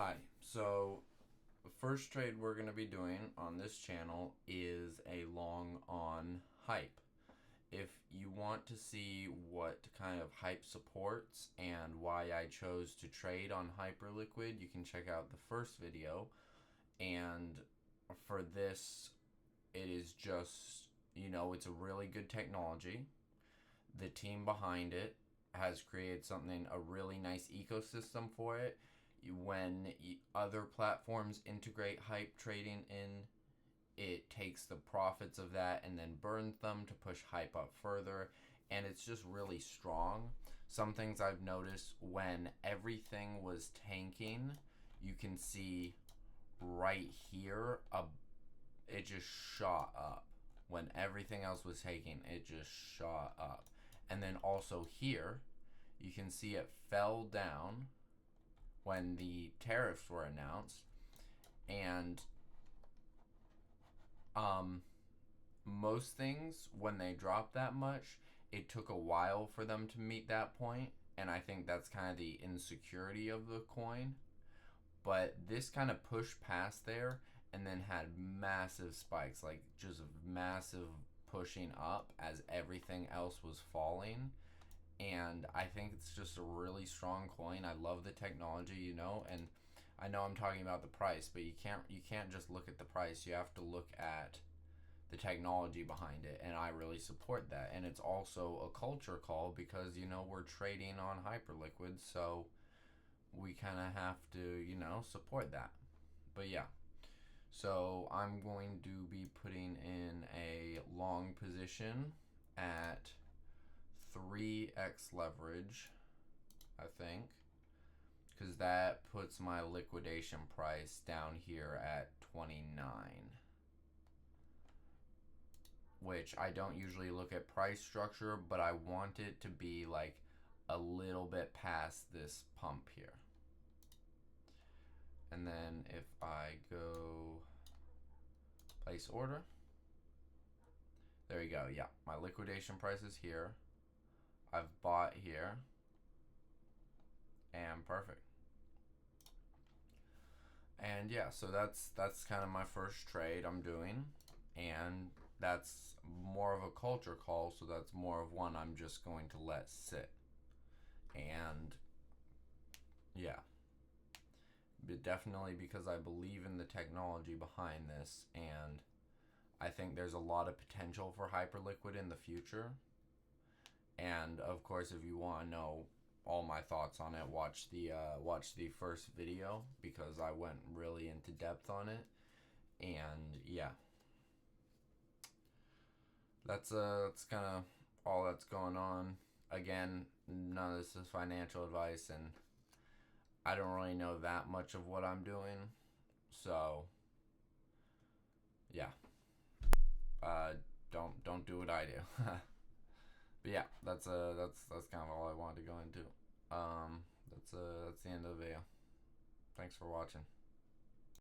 Hi. So, the first trade we're going to be doing on this channel is a long on hype. If you want to see what kind of hype supports and why I chose to trade on Hyperliquid, you can check out the first video. And for this, it is just, it's a really good technology. The team behind it has created a really nice ecosystem for it. When other platforms integrate hype trading in, it takes the profits of that and then burns them to push hype up further, and it's just really strong. Some things I've noticed: when everything was tanking, you can see right here, it just shot up. When everything else was taking, it just shot up. And then also here, you can see it fell down when the tariffs were announced. And most things, when they drop that much, it took a while for them to meet that point. And I think that's kind of the insecurity of the coin. But this kind of pushed past there and then had massive spikes, like just massive pushing up as everything else was falling. And I think it's just a really strong coin. I love the technology, and I know I'm talking about the price, but you can't just look at the price. You have to look at the technology behind it, and I really support that. And it's also a culture call because we're trading on Hyperliquid, so we kind of have to support that. But yeah, so I'm going to be putting in a long position at 3x leverage, I think, because that puts my liquidation price down here at 29, which I don't usually look at price structure, but I want it to be like a little bit past this pump here. And then if I go place order, there you go. Yeah, my liquidation price is here. I've bought here, and perfect. And yeah, so that's kind of my first trade I'm doing, and that's more of a culture call, so that's more of one I'm just going to let sit. And yeah, but definitely because I believe in the technology behind this, and I think there's a lot of potential for Hyperliquid in the future. And of course, if you want to know all my thoughts on it, watch the first video because I went really into depth on it. And yeah, that's kind of all that's going on. Again, none of this is financial advice, and I don't really know that much of what I'm doing. So yeah, don't do what I do. But yeah, that's kind of all I wanted to go into. That's the end of the video. Thanks for watching.